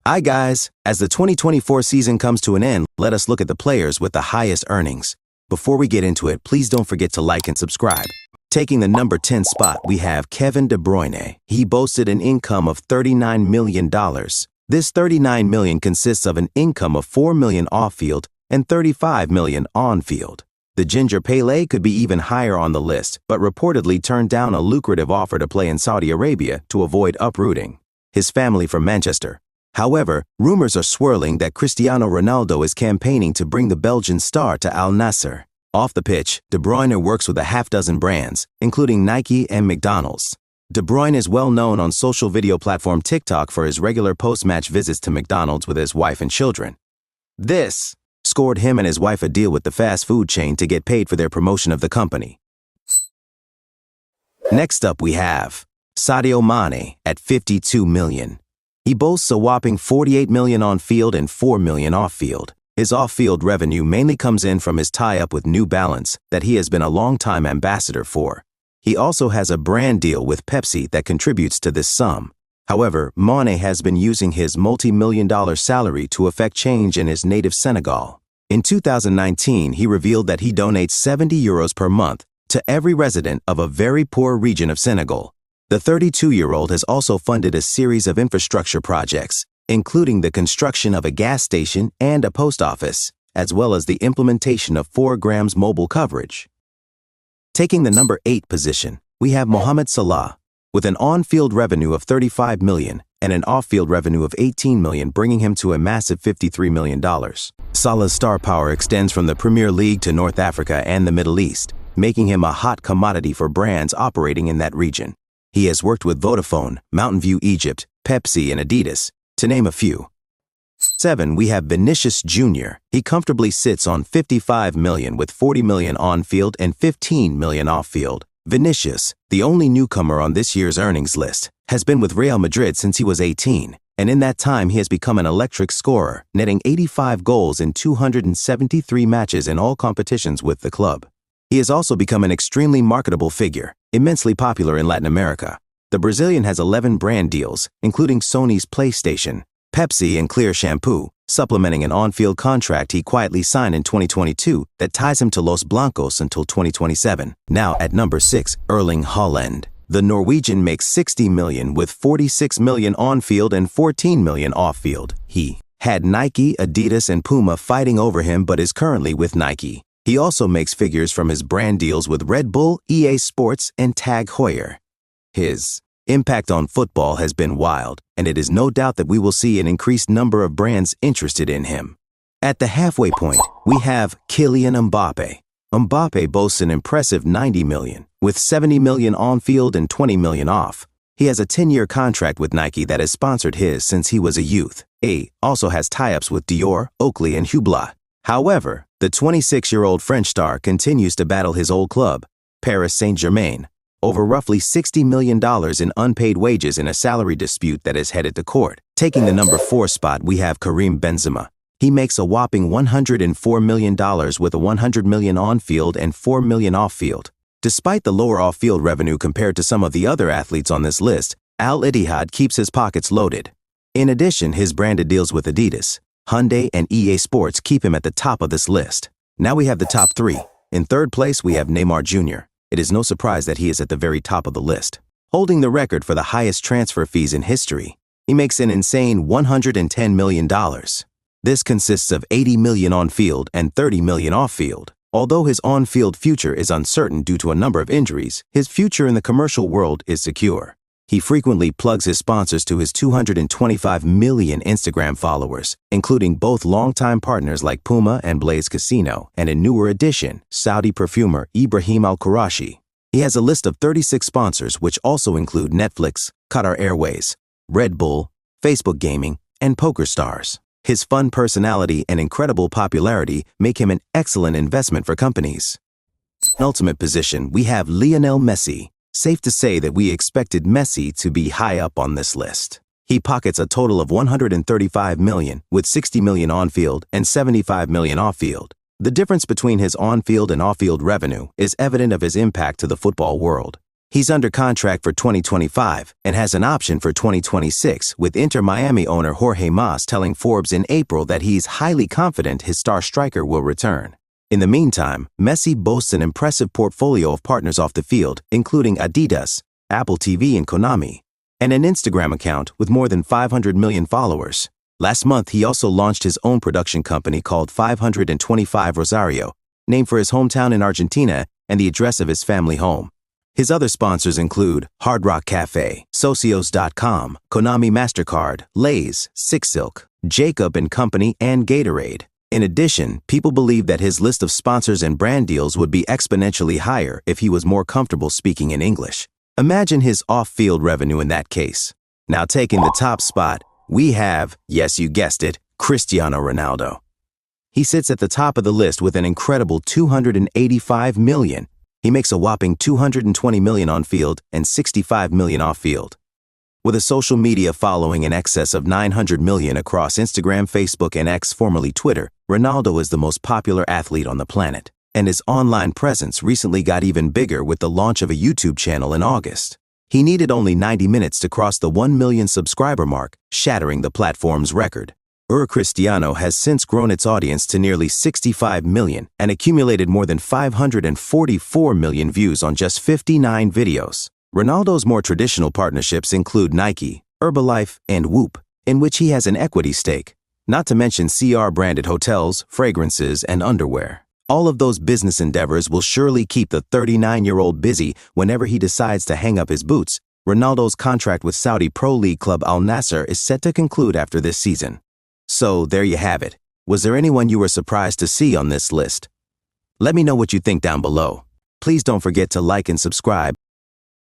Hi guys, as the 2024 season comes to an end, let us look at the players with the highest earnings. Before we get into it, please don't forget to like and subscribe. Taking the number 10 spot, we have Kevin De Bruyne. He boasted an income of $39 million. This $39 million consists of an income of $4 million off-field and $35 million on-field. The Ginger Pele could be even higher on the list, but reportedly turned down a lucrative offer to play in Saudi Arabia to avoid uprooting his family from Manchester. However, rumors are swirling that Cristiano Ronaldo is campaigning to bring the Belgian star to Al Nassr. Off the pitch, De Bruyne works with a half-dozen brands, including Nike and McDonald's. De Bruyne is well known on social video platform TikTok for his regular post-match visits to McDonald's with his wife and children. This scored him and his wife a deal with the fast food chain to get paid for their promotion of the company. Next up we have Sadio Mane at $52 million. He boasts a whopping $48 million on-field and $4 million off-field. His off-field revenue mainly comes in from his tie-up with New Balance that he has been a long-time ambassador for. He also has a brand deal with Pepsi that contributes to this sum. However, Mane has been using his multi-million-dollar salary to effect change in his native Senegal. In 2019, he revealed that he donates €70 per month to every resident of a very poor region of Senegal. The 32-year-old has also funded a series of infrastructure projects, including the construction of a gas station and a post office, as well as the implementation of 4G's mobile coverage. Taking the number 8 position, we have Mohamed Salah, with an on-field revenue of $35 million and an off-field revenue of $18 million, bringing him to a massive $53 million. Salah's star power extends from the Premier League to North Africa and the Middle East, making him a hot commodity for brands operating in that region. He has worked with Vodafone, Mountain View Egypt, Pepsi, and Adidas, to name a few. 7. We have Vinicius Jr. He comfortably sits on $55 million with $40 million on-field and $15 million off-field. Vinicius, the only newcomer on this year's earnings list, has been with Real Madrid since he was 18, and in that time he has become an electric scorer, netting 85 goals in 273 matches in all competitions with the club. He has also become an extremely marketable figure, immensely popular in Latin America. The Brazilian has 11 brand deals, including Sony's PlayStation, Pepsi, and Clear Shampoo, supplementing an on-field contract he quietly signed in 2022 that ties him to Los Blancos until 2027. Now at number 6, Erling Haaland. The Norwegian makes $60 million with $46 million on-field and $14 million off-field. He had Nike, Adidas, and Puma fighting over him but is currently with Nike. He also makes figures from his brand deals with Red Bull, EA Sports, and Tag Heuer. His impact on football has been wild, and it is no doubt that we will see an increased number of brands interested in him. At the halfway point, we have Kylian Mbappe. Mbappe boasts an impressive $90 million, with $70 million on-field and $20 million off. He has a 10-year contract with Nike that has sponsored his since he was a youth. He also has tie-ups with Dior, Oakley, and Hublot. However, the 26-year-old French star continues to battle his old club, Paris Saint-Germain, over roughly $60 million in unpaid wages in a salary dispute that is headed to court. Taking the number 4 spot, we have Karim Benzema. He makes a whopping $104 million with a $100 million on-field and $4 million off-field. Despite the lower off-field revenue compared to some of the other athletes on this list, Al Ittihad keeps his pockets loaded. In addition, his branded deals with Adidas, Hyundai, and EA Sports keep him at the top of this list. Now we have the top 3. In third place, we have Neymar Jr. It is no surprise that he is at the very top of the list, holding the record for the highest transfer fees in history. He makes an insane $110 million. This consists of $80 million on-field and $30 million off-field. Although his on-field future is uncertain due to a number of injuries, his future in the commercial world is secure. He frequently plugs his sponsors to his 225 million Instagram followers, including both longtime partners like Puma and Blaze Casino, and a newer addition, Saudi perfumer Ibrahim Al-Qurashi. He has a list of 36 sponsors, which also include Netflix, Qatar Airways, Red Bull, Facebook Gaming, and poker stars. His fun personality and incredible popularity make him an excellent investment for companies. In ultimate position, we have Lionel Messi. Safe to say that we expected Messi to be high up on this list. He pockets a total of $135 million, with $60 million on-field and $75 million off-field. The difference between his on-field and off-field revenue is evident of his impact to the football world. He's under contract for 2025 and has an option for 2026, with Inter Miami owner Jorge Mas telling Forbes in April that he's highly confident his star striker will return. In the meantime, Messi boasts an impressive portfolio of partners off the field, including Adidas, Apple TV and Konami, and an Instagram account with more than 500 million followers. Last month, he also launched his own production company called 525 Rosario, named for his hometown in Argentina and the address of his family home. His other sponsors include Hard Rock Cafe, Socios.com, Konami MasterCard, Lay's, Six Silk, Jacob & Company, and Gatorade. In addition, people believe that his list of sponsors and brand deals would be exponentially higher if he was more comfortable speaking in English. Imagine his off-field revenue in that case. Now taking the top spot, we have, yes you guessed it, Cristiano Ronaldo. He sits at the top of the list with an incredible 285 million. He makes a whopping 220 million on field and 65 million off field. With a social media following in excess of 900 million across Instagram, Facebook, and X, formerly Twitter, Ronaldo is the most popular athlete on the planet, and his online presence recently got even bigger with the launch of a YouTube channel in August. He needed only 90 minutes to cross the 1 million subscriber mark, shattering the platform's record. Cristiano has since grown its audience to nearly 65 million and accumulated more than 544 million views on just 59 videos. Ronaldo's more traditional partnerships include Nike, Herbalife, and Whoop, in which he has an equity stake, not to mention CR-branded hotels, fragrances, and underwear. All of those business endeavors will surely keep the 39-year-old busy whenever he decides to hang up his boots. Ronaldo's contract with Saudi Pro League club Al Nassr is set to conclude after this season. So, there you have it. Was there anyone you were surprised to see on this list? Let me know what you think down below. Please don't forget to like and subscribe.